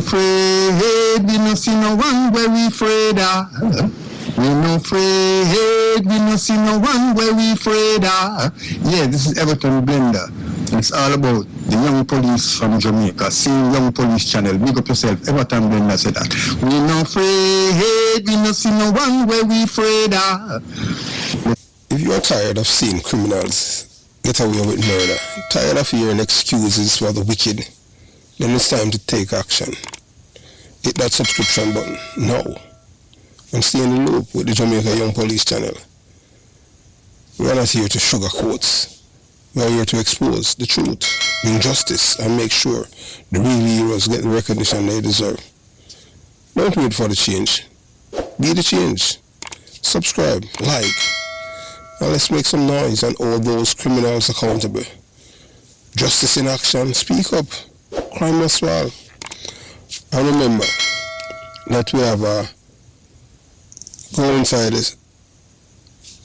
afraid, we no see no one where we afraid of. We no afraid, we no see no one where we afraid of. Yeah, this is Everton Blender. It's all about the young police from Jamaica. See Young Police Channel. Big up yourself. Everton Blender said that. We no afraid, we no see no one where we afraid of. If you are tired of seeing criminals get away with murder, tired of hearing excuses for the wicked, then it's time to take action. Hit that subscription button now and stay in the loop with the Jamaica Young Police Channel. We are not here to sugarcoat. We are here to expose the truth, bring justice, and make sure the real heroes get the recognition they deserve. Don't wait for the change. Be the change. Subscribe, like, and let's make some noise and hold those criminals accountable. Justice in action, speak up. Crime must fall. And remember that we have go inside this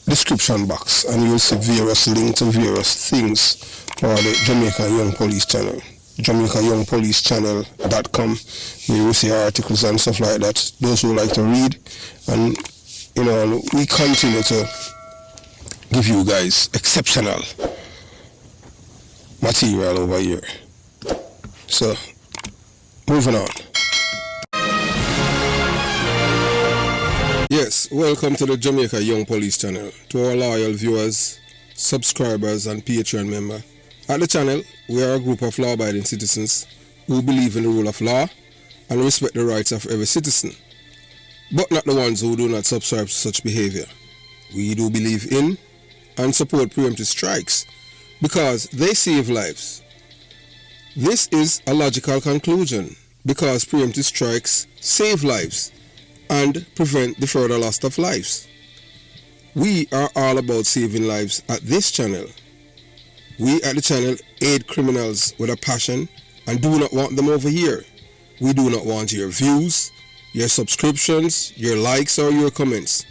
description box and you'll see various links to various things for the Jamaica Young Police Channel. JamaicaYoungPoliceChannel.com. You will see articles and stuff like that. Those who like to read, and we continue to give you guys exceptional material over here. So, moving on. Yes, welcome to the Jamaica Young Police Channel. To our loyal viewers, subscribers and Patreon members. At the channel, we are a group of law-abiding citizens who believe in the rule of law and respect the rights of every citizen, but not the ones who do not subscribe to such behavior. We do believe in and support preemptive strikes because they save lives. This is a logical conclusion because preemptive strikes save lives and prevent the further loss of lives. We are all about saving lives at this channel. We at the channel aid criminals with a passion and do not want them over here. We do not want your views, your subscriptions, your likes or your comments.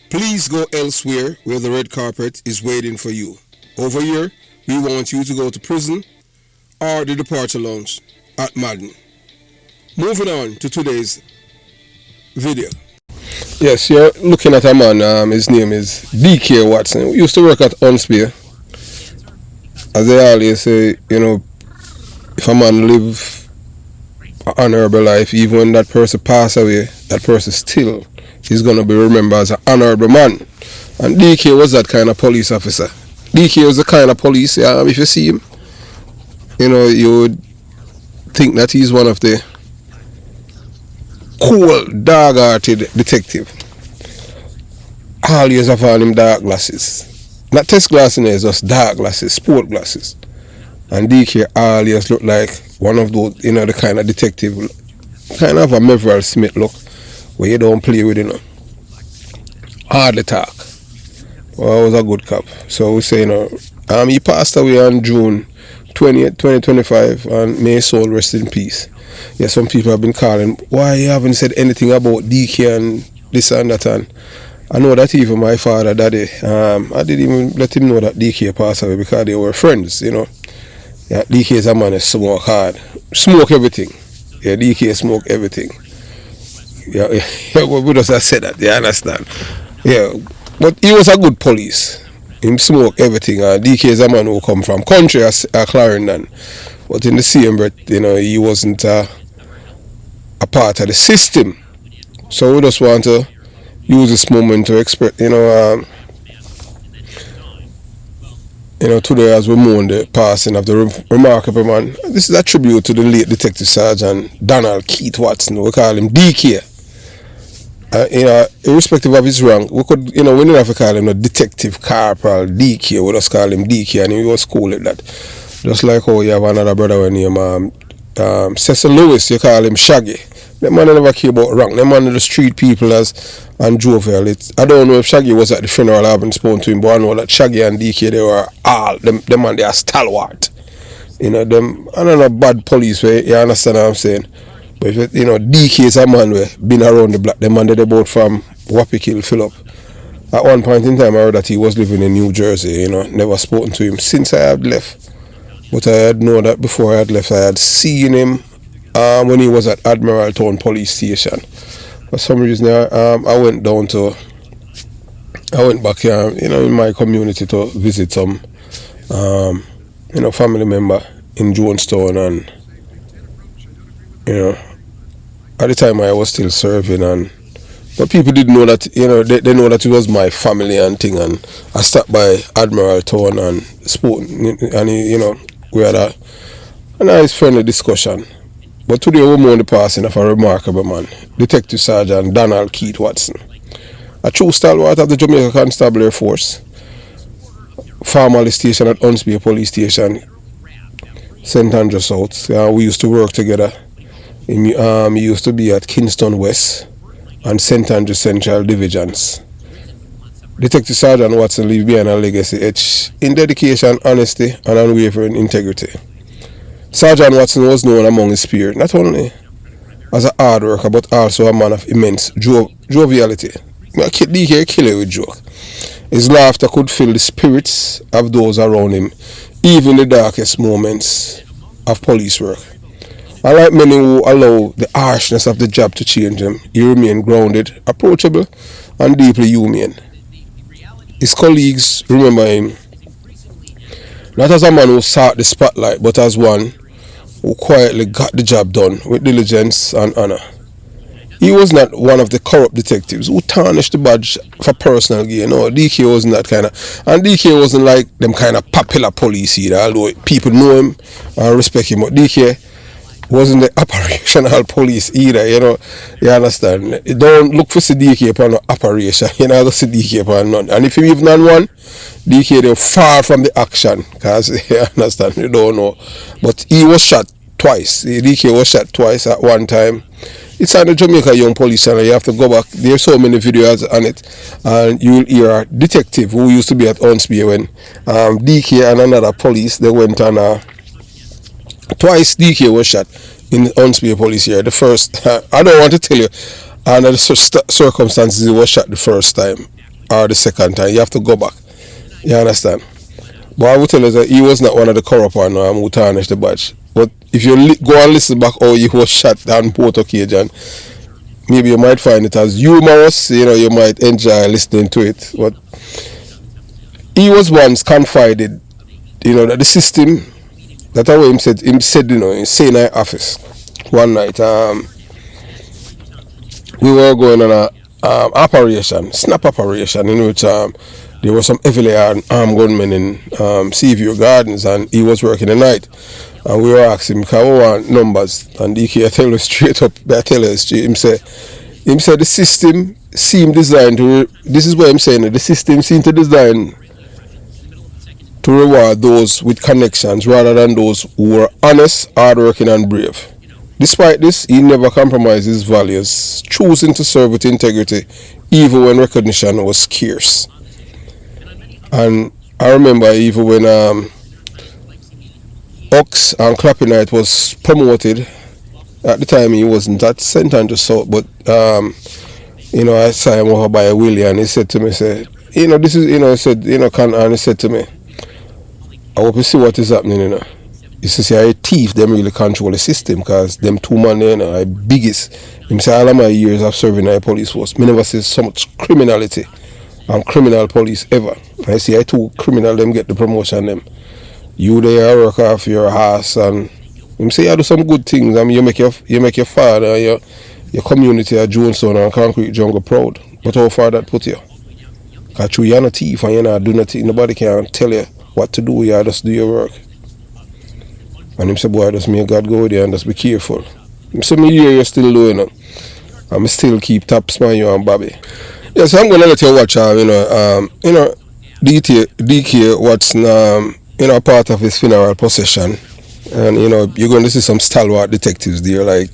Please go elsewhere where the red carpet is waiting for you. Over here, we want you to go to prison or the departure lounge at Madden. Moving on to today's video. Yes, you're looking at a man, his name is DK Watson. He used to work at Unspear. As they always say, if a man live an honorable life, even when that person pass away, that person still is going to be remembered as an honorable man. And DK was that kind of police officer. DK was the kind of police, if you see him, you would think that he's one of the cool, dog-hearted detective. Always have on him dark glasses. Not test glasses, just dark glasses, sport glasses. And DK always looked like one of those, the kind of detective, kind of a Meverell Smith look, where you don't play with, hardly talk. Well, I was a good cop. So we say, he passed away on June 20th, 2025, and may his soul rest in peace. Yeah, some people have been calling, why you haven't said anything about DK and this and that, and I know that even my father, daddy, I didn't even let him know that DK passed away because they were friends, Yeah, DK is a man who smoke hard. Smoke everything. Yeah, DK smoke everything. Yeah, we just said that, you understand? Yeah, but he was a good police. He smoke everything. DK is a man who come from country as Clarendon. But in the same breath, he wasn't a part of the system. So we just want to use this moment to express, today as we mourn the passing of the remarkable man. This is a tribute to the late Detective Sergeant Donald Keith Watson. We call him DK. Irrespective of his rank, we could, we didn't have to call him a Detective Corporal DK. We just call him DK, and he was cool at that. Just like how you have another brother named Cecil Lewis, you call him Shaggy. That man never care about rank. That man of the street people and jovial. I don't know if Shaggy was at the funeral. I haven't spoken to him, but I know that Shaggy and DK, they were all them man. They are stalwart. Them. I don't know bad police way. You understand what I'm saying? But if DK is a man who been around the block. Them man they both from Wapikill, Phillip. At one point in time, I heard that he was living in New Jersey. Never spoken to him since I had left. But I had known that before I had left, I had seen him when he was at Admiral Town Police Station. For some reason, I went back here, in my community to visit some, family member in Jonestown, and at the time I was still serving, but people didn't know that, they know that it was my family and thing, and I stopped by Admiral Town and spoke, and we had a nice friendly discussion. But today we mourn the passing of a remarkable man, Detective Sergeant Donald Keith Watson, a true stalwart of the Jamaica Constabulary Force, formerly stationed at Huntsby Police Station, St. Andrew South. We used to work together. He used to be at Kingston West and St. Andrew Central Divisions. Detective Sergeant Watson leave behind a legacy etched in dedication, honesty, and unwavering integrity. Sergeant Watson was known among his peers not only as a hard worker but also a man of immense joviality. DK killer with joke. His laughter could fill the spirits of those around him, even in the darkest moments of police work. Unlike many who allow the harshness of the job to change him, he remained grounded, approachable, and deeply human. His colleagues remember him not as a man who sought the spotlight, but as one who quietly got the job done with diligence and honor. He was not one of the corrupt detectives who tarnished the badge for personal gain. No, DK wasn't that kind of, and DK wasn't like them kind of popular police either, although people know him and respect him. But DK wasn't the operational police either, you understand. You don't look for DK upon no operation, don't see DK upon none. And if you even on one, DK they're far from the action, because you understand, you don't know. But he was shot twice. DK was shot twice at one time. It's on the Jamaica Young Police channel. You have to go back. There's so many videos on it, and you'll hear a detective who used to be at Huntsby when DK and another police, they went on twice. DK was shot in Huntsby Police here. The first, I don't want to tell you under the circumstances he was shot the first time or the second time. You have to go back. You understand? But I will tell you that he was not one of the corrupt ones who tarnished the badge. But if you go and listen back how he was shot on both occasions, maybe you might find it as humorous, you might enjoy listening to it. But he was once confided, that the system, that's how him said, in Senai office one night. We were going on a operation, snap operation, in which there were some heavily armed gunmen in Seaview Gardens, and he was working the night. And we were asking him, because we want numbers, and DK tell us straight up, him said the system seemed designed to, this is what I'm saying, the system seemed to design to reward those with connections rather than those who were honest, hardworking, and brave. Despite this, he never compromised his values, choosing to serve with integrity even when recognition was scarce. And I remember even when Ox and Clappy Night was promoted, at the time he wasn't at St. Andrew South, but I saw him over by Willie, and he said to me, this is, he said, and he said to me, I hope you see what is happening, You see, a thief, them really control the system, because them two men, are biggest. Him say all of my years of serving in the police force, me never see so much criminality and criminal police ever. I see I two criminal them get the promotion them. You there work off your ass, and him say you do some good things. I mean, you make your father, your community at Jonestown and Concrete Jungle proud. But how far that put you? Because you're not a thief and you're not doing nothing. Nobody can tell you what to do. You just do your work. And him say, boy, just may God go there and just be careful. Him say, me hear you still doing it. And me still keep taps on you and Bobby. Yeah, so I'm going to let you watch, DK Watson, part of his funeral procession. And, you're going to see some stalwart detectives there, like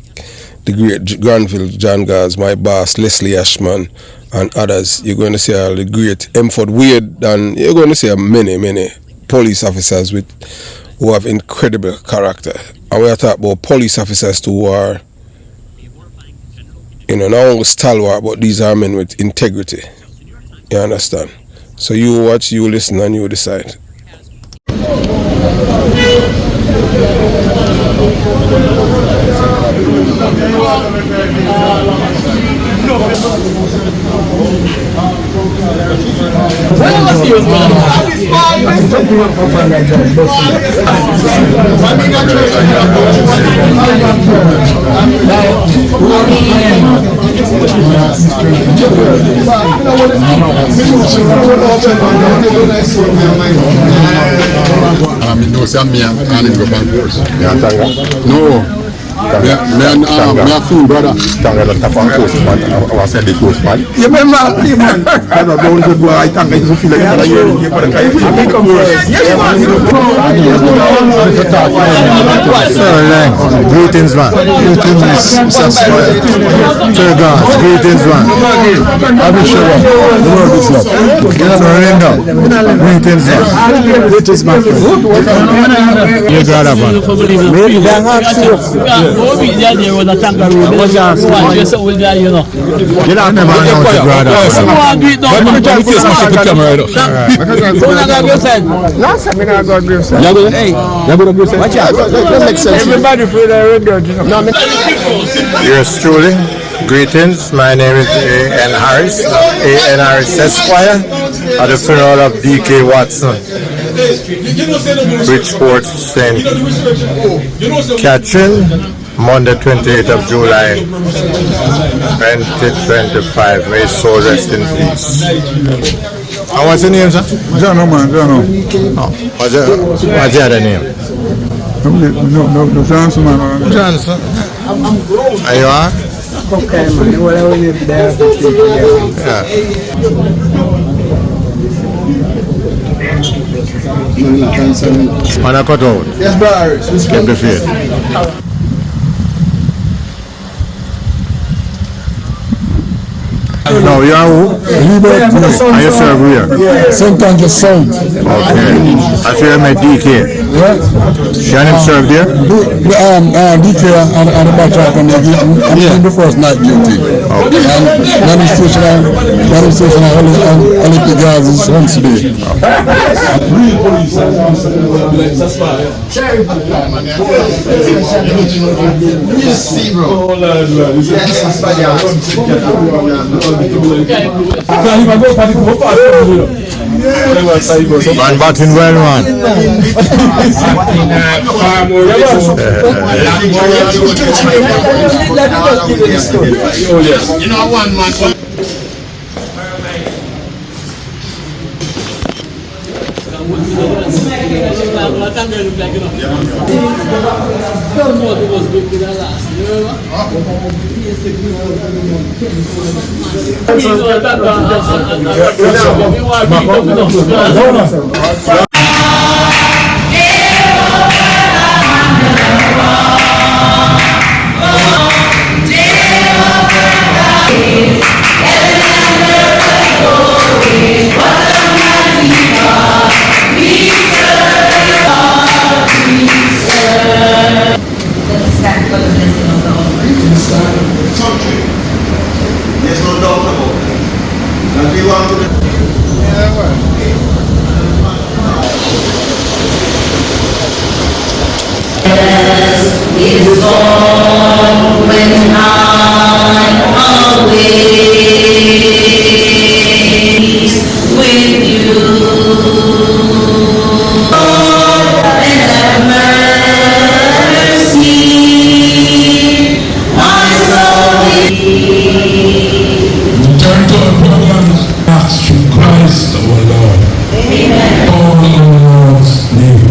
the great Granville John Gaz, my boss, Leslie Ashman, and others. You're going to see all the great Emford Wade, and you're going to see many police officers who have incredible character. And we are talking about police officers too, who are, not only stalwart, but these are men with integrity. You understand? So you watch, you listen, and you decide. No, some me and go back course. No. Me a fool, brother. Tanga lang tapang course man. Awasan di course man. You remember, man? Ano doon sa buhay tanga ito feel like para yun. Yung para kayo. Greetings, man. Greetings, Mr. Spoil. Greetings, man. Happy Shabbat. The world is love. You know, Miranda. Greetings, man. Greetings, my friend. You got up, man. Maybe they're not serious. There was a kangaroo. Just old guy, you know. You don't never know the brother. Last time I got Graveside. Watch out. Everybody pray the radio. Yours truly. Greetings. My name is A.N. Harris. A.N. Harris Esquire. At the funeral of D.K. Watson. Bridgeport, St. Catherine. Monday, 28th of July, 2025. May his soul rest in peace. What's your name, sir? John, man, John. Oh, what's your other name? No, Johnson, man. Johnson. Are you are? Okay, man. Well, I live there. Yeah. Wanna cut out? Yes, brother. Keep the faith. No, you are who? Are you serve here? St. Andrew's South. Okay. I feel my DK. Your name served there? DK and the backtrack and I'm the first night duty. Okay. And Madam Station and Olympic Guards is Huntsby. Man batting well, man. You know, one man. There's no doubt about it. And we want to is born when I'm always with you. Lord, and have mercy, my soul Turn to our brothers, ask through Christ our Lord. Amen. All in the Lord's name.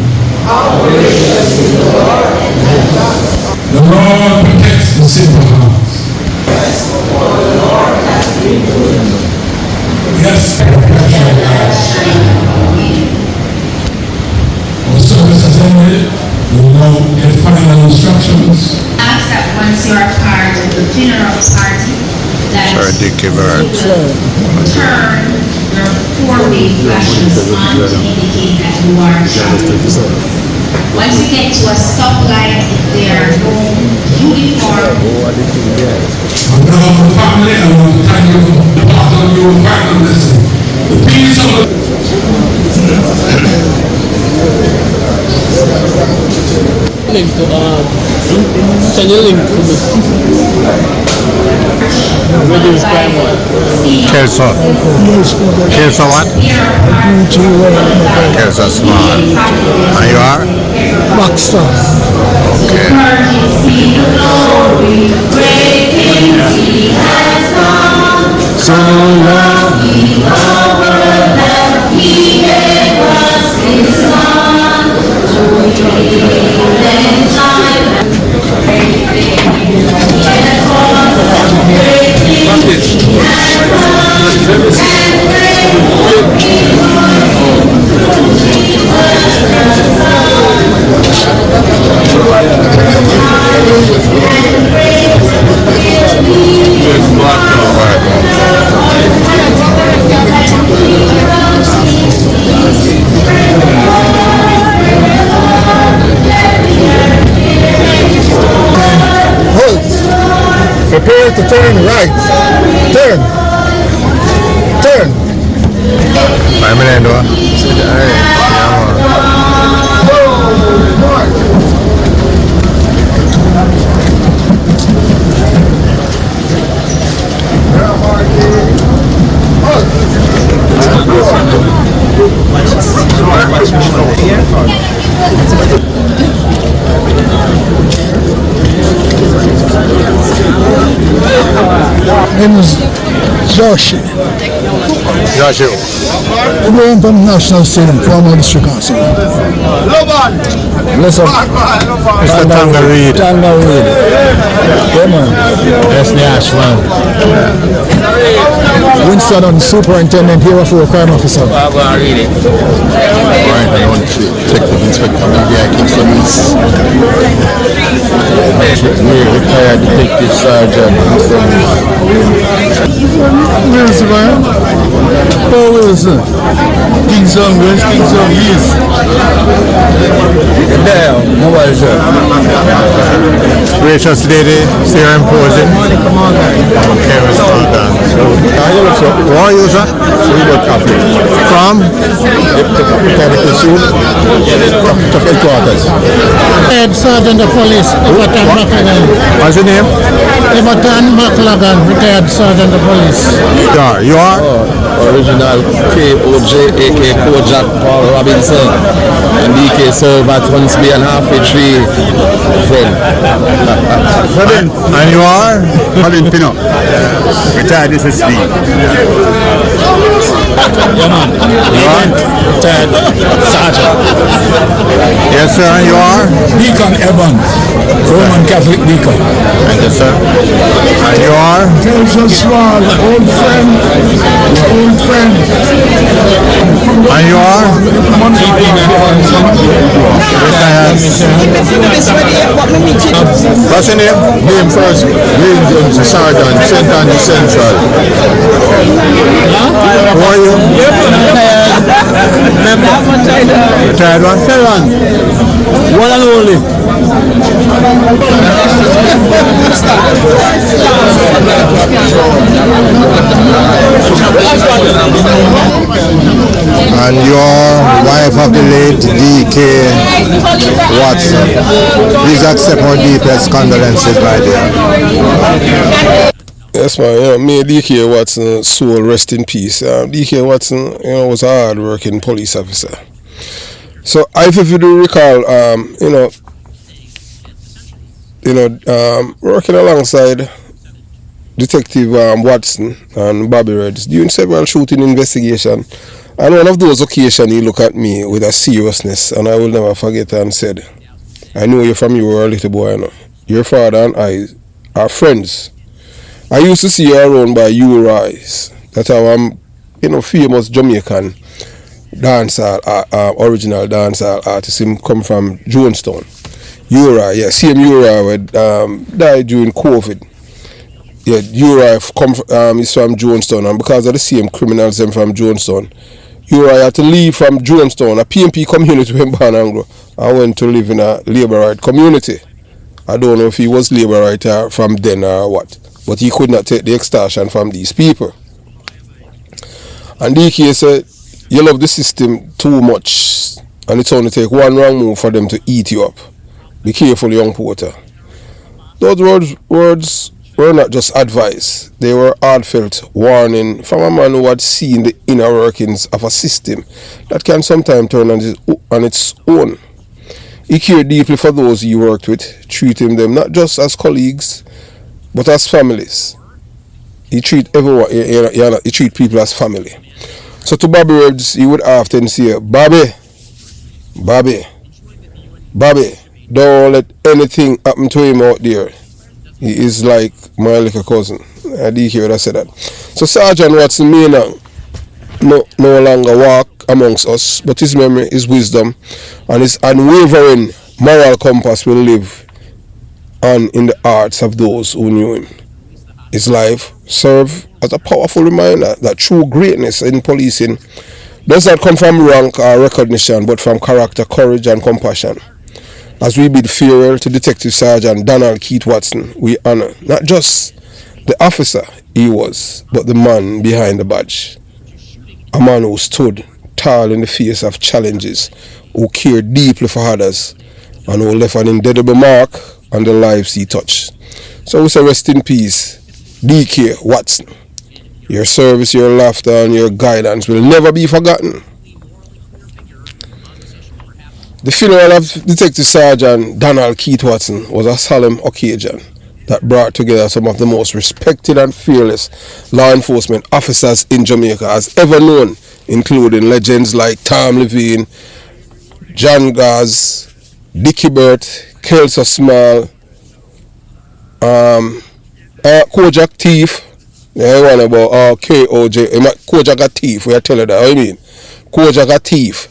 The Lord protects the simple hearts. Yes. Our service has ended. We will now get final instructions. ask that once you are part of the funeral party, that turn your four-way flashes on to indicate that you are shouting. Once you get to a stoplight, if there are no uniform. On behalf of the family, I want to thank you for the part of your final blessing. The peace of the Link to, can you link to me? Kelso. Kelso what? Kelso small. And you are? Baxter. Okay. So long, he gave us his son to heal time. Prepare to turn right. Turn. Turn. 5 minutes, though. My name is Joshi. Joshua. I'm going from National Stadium, former district council. Listen, Mr. Tangareed. Tangareed. Yeah, man. That's the Ash, man. Winston and superintendent here for a crime officer. Alright, I want to check the inspector. Maybe I keep some retired detective sergeant. Wilson, man. Paul Wilson. Kingston West, Kingston East. There, mobile sir. Gracious lady, Sarah imposing. Okay, we're still done. Who are you, sir? We were Catholic. From? The Catholic School. To headquarters. Head Sergeant of Police, Everton McLagan. What's your name? Everton McLagan, retired Sergeant of Police. You are? Original KOJ, aka Kojak Paul Robinson, and DK serve at Huntsby and halfway tree friend. And you are? Colin Pino, retired SSB. Yeah, man. You are? Retired Sergeant. Yes, sir, and you are? Deacon Evans, Roman Catholic Deacon. Thank you, sir. And you are? Kelso Small, old friend. Old friend. And you are? Retired. What's your name? Name first. Name Jones, Sergeant, St. Andy Central. Who are you? Retired one? Ferran, one and only. And your wife of the late DK Watson. Please accept our deepest condolences, my dear. Yes, man. May DK Watson soul rest in peace. DK Watson, was a hard-working police officer. So, if you do recall, working alongside Detective Watson and Bobby Reds, doing several shooting investigations. And one of those occasions, he looked at me with a seriousness, and I will never forget, and said, I know you from you were a little boy, Your father and I are friends. I used to see you around by Uri's. That's how I'm, famous Jamaican dancehall, original dancehall artist. Him come from Jonestown. Uri, yeah, same Uri died during COVID. Yeah, Uri is from Jonestown, and because of the same criminals them from Jonestown, Uri had to leave from Jonestown, a PMP community in Banangro, and went to live in a labourite community. I don't know if he was labourite from then or what, but he could not take the extortion from these people. And DK said, you love the system too much, and it's only take one wrong move for them to eat you up. Be careful, young porter. Those words were not just advice, they were heartfelt warning from a man who had seen the inner workings of a system that can sometimes turn on its own. He cared deeply for those he worked with, treating them not just as colleagues, but as families. He treat everyone, he treat people as family. So to Bobby Rhodes, he would often say, Bobby, don't let anything happen to him out there. He is like my little cousin. I did hear I said that. So Sergeant Watson may no longer walk amongst us, but his memory, his wisdom, and his unwavering moral compass will live on in the hearts of those who knew him. His life served as a powerful reminder that true greatness in policing does not come from rank or recognition, but from character, courage, and compassion. As we bid farewell to Detective Sergeant Donald Keith Watson, we honor not just the officer he was, but the man behind the badge. A man who stood tall in the face of challenges, who cared deeply for others, and who left an indelible mark on the lives he touched. So we say rest in peace, DK Watson. Your service, your laughter, and your guidance will never be forgotten. The funeral of Detective Sergeant Donald Keith Watson was a solemn occasion that brought together some of the most respected and fearless law enforcement officers in Jamaica as ever known, including legends like Tom Levine, John Gaz, Dickie Burt, Kelso Small, Kojak Thief. One about KOJ, Kojak a thief, we are telling that, I mean, Kojak a thief.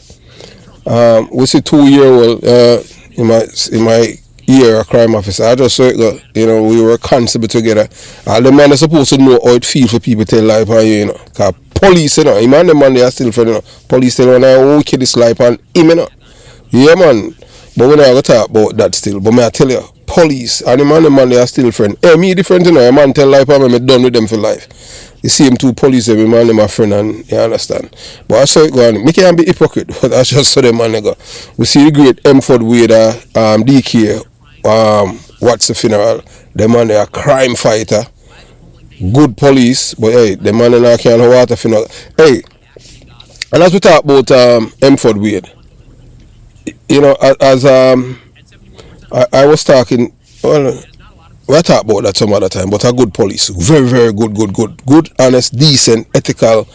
We see 2-year-old in my year a crime officer. I just saw it, we were constable together. All the man is supposed to know how it feels for people to tell life on you, Because police, him and the man they are still friends, Police tell one how wicked this life on him, Yeah, man. But we're not going to talk about that still. But I tell you, police and the man they are still friends. Hey, me different, A man tell life on me, done with them for life. You see him two police, every man them a friend, and you understand. But I saw it going. Me can't be hypocrite, but I just saw them man go. We see the great Mford Wader, DK, what's the funeral? The man they are crime fighter, good police, but hey, the man they not can't water funeral. Hey, and as we talk about Mford Wader, as I was talking, well, we'll talk about that some other time, but a good police, very, very good, honest, decent, ethical,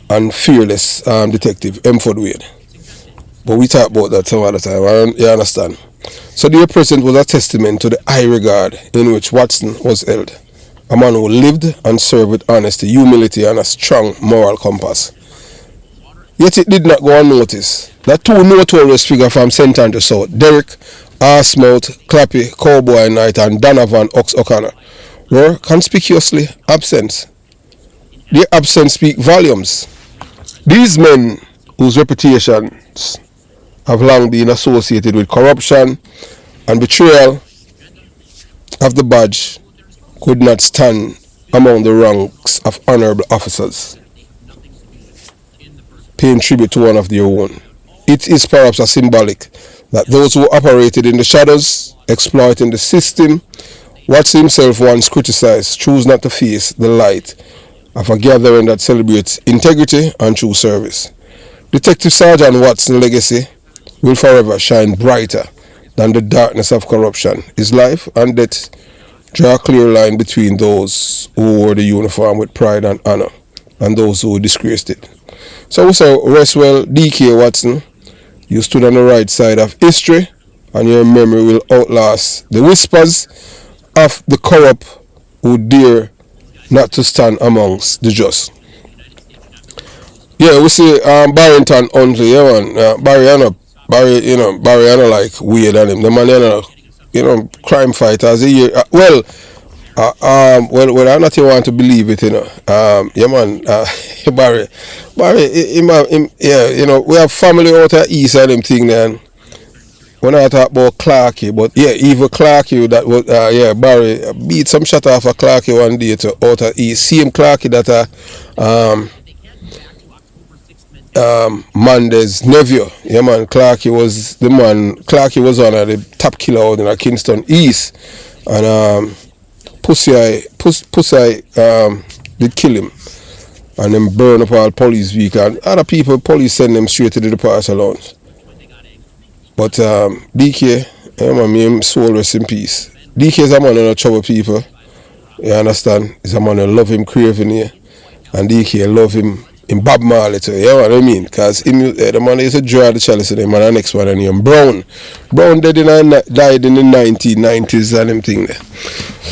and fearless detective, Mford Wader. But we talk about that some other time, you understand? So the present was a testament to the high regard in which Watson was held, a man who lived and served with honesty, humility, and a strong moral compass. Yet it did not go unnoticed that two notorious figures from St. Andrew South, Derek Arsmouth, Clappy, Cowboy Knight, and Donovan Ox O'Connor, were conspicuously absent. Their absence speaks volumes. These men, whose reputations have long been associated with corruption and betrayal of the badge, could not stand among the ranks of honorable officers, paying tribute to one of their own. It is perhaps a symbolic that those who operated in the shadows, exploiting the system, Watson himself once criticized, choose not to face the light of a gathering that celebrates integrity and true service. Detective Sergeant Watson's legacy will forever shine brighter than the darkness of corruption. His life and death draw a clear line between those who wore the uniform with pride and honor and those who disgraced it. So we say, rest well, DK Watson. You stood on the right side of history, and your memory will outlast the whispers of the corrupt who dare not to stand amongst the just. Yeah, we see Barrington Huntley, Barry, like weird on him. The man, crime fighters. Well, I not even want to believe it, Barry, we have family out of east and them thing then. When I talk about Clarky, but yeah, even Clarky that was, Barry beat some shot off of Clarky one day to out of east. Same Clarky that Mande's nephew. Yeah, man, Clarky was the man. Clarky was one of the top killer out in Kingston East, and Pussy did kill him. And then burn up all police vehicle. And other people, police send them straight to the departure lounge. But DK, me soul rest in peace. DK is a man who trouble people. You understand? He's a man who love him craving here. And DK love him in Bob Marley too. You know what I mean? Because the man used to draw the chalice in him, and the next one and him Brown. Brown died in the 1990s and them thing there.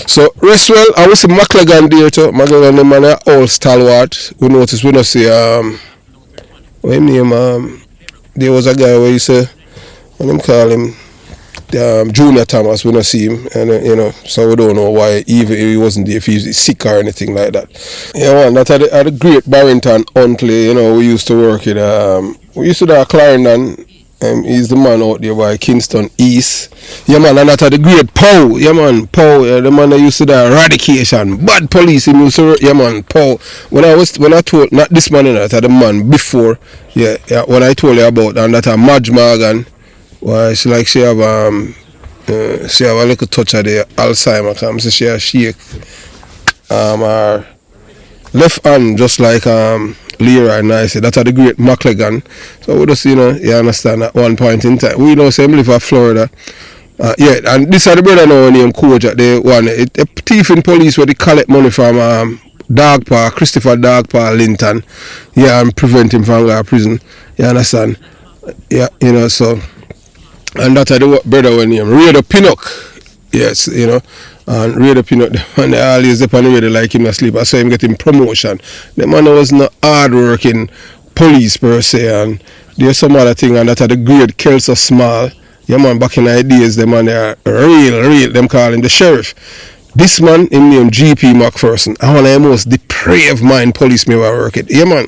So rest well. I was a McLagan there too. McLagan the man all stalwart. We noticed we don't see what him name there was a guy where you say and them call him Junior Thomas. We don't see him, and so we don't know why even if he wasn't there, if he's sick or anything like that. Yeah, man, that at the great Barrington Huntley, we used to work in we used to do a Clarendon. He's the man out there by Kingston East. Yeah, man, and that at the great Pow. Yeah, man, Pow. Yeah, the man that used to do eradication. Bad police. He used to, yeah, man, Pow. When I told, not this man, that the man before, yeah, when I told you about, and that a Madge Morgan, well, she have a little touch of the Alzheimer. So she a shake her left hand just like Leroy and I said, that's the great McLagan. So we just, you understand, at one point in time. We know him live in Florida. And this is the brother now named Koja. They one a thief in police where they collect money from Dog Park, Christopher Dog Park, Linton. Yeah, and prevent him from going to prison. You understand? Yeah, so. And that's the brother when named Raider Pinnock. Yes, and Raider Pinnock, and they always up on the radio like him asleep. I saw him getting promotion. The man was not hard working police per se, and there's some other thing, and that's the great Kelso Small. Yeah, man, back in the days, the man they are real, them call him the sheriff. This man, him named GP McPherson, one of the most depraved mind police me ever work with. Yeah, man,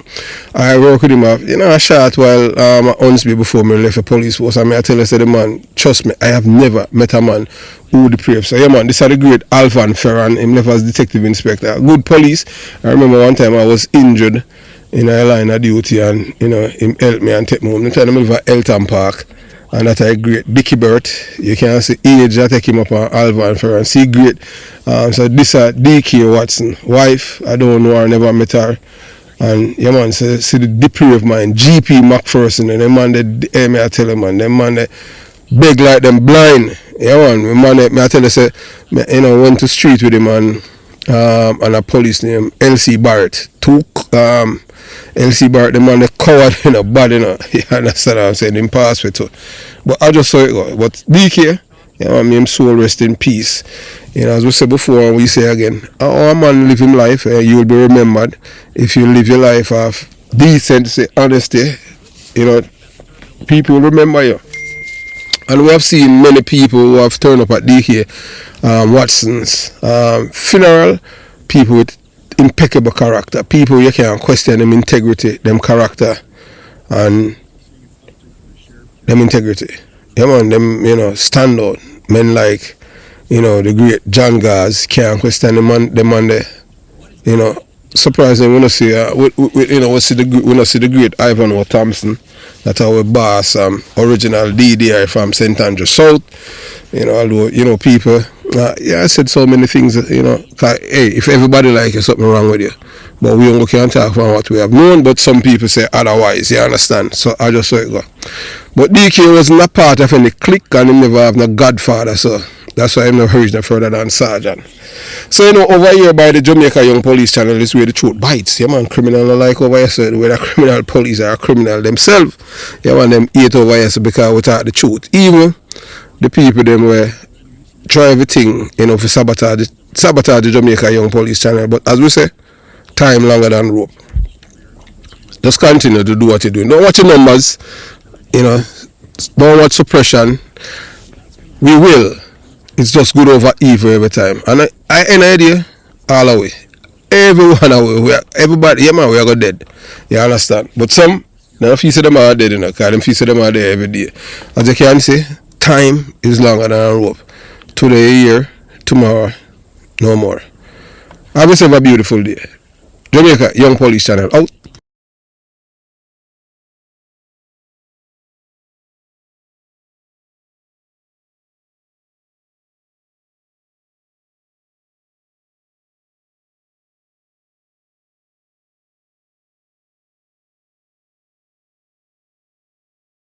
I work with him, a short while at Hunsby before me left the police force. I tell you, say the man, trust me, I have never met a man who depraved. So, yeah, man, this is the great Alvan Ferran, him left as detective inspector. Good police. I remember one time I was injured in a line of duty, and, him helped me and take me home. I'm trying to move to Elton Park. And that's a great Dickie Burt. You can see age that take him up on Alvan Ferran. See great. So this is DK Watson wife. I don't know her, never met her. And yeah, man, see the depraved mind. GP McPherson and them man me I tell you, man, them man they beg like them blind. Yeah, man, me I tell you, say, went to street with him and a police named LC Barrett. LC Barrett, the man, the coward, bad, you understand what I'm saying, him pass with too. But I just saw it go. But DK, him soul rest in peace. As we said before, and we say again, a man live him life, you will be remembered if you live your life of decency, honesty, people will remember you. And we have seen many people who have turned up at DK Watson's funeral, people with impeccable character, people you can't question them integrity, them character, and them integrity. Yeah, man, them, stand out. Men like, the great John Gaz, can't question them man there. Surprising, we don't see, we don't see the great Ivan O. Thompson. That's our boss, original DDI from St. Andrew South. Although, people, I said so many things, cause, hey, if everybody like you, something wrong with you. But we only can talk from what we have known, but some people say otherwise, you understand? So I just saw it go. But DK wasn't a part of any clique, and he never have no godfather, so that's why I'm not heard no further than Sergeant. So, over here by the Jamaica Young Police channel is where the truth bites. Yeah, man, criminal like over here, so where the criminal police are criminal themselves. Yeah, man, them hate over here, so because we talk the truth. Even the people, them were try everything, for sabotage the Jamaica Young Police channel. But as we say, time longer than rope. Just continue to do what you're doing. Don't watch your numbers, don't watch suppression. We will. It's just good over evil every time. And I any idea, all the way. Everyone away. Everybody, yeah, man, we are go dead. You understand? But some, now if you see them are dead, because them if you see them are there every day. As you can see, time is longer than a rope. Today, here, tomorrow, no more. Have yourself a beautiful day. Jamaica Young Police channel out.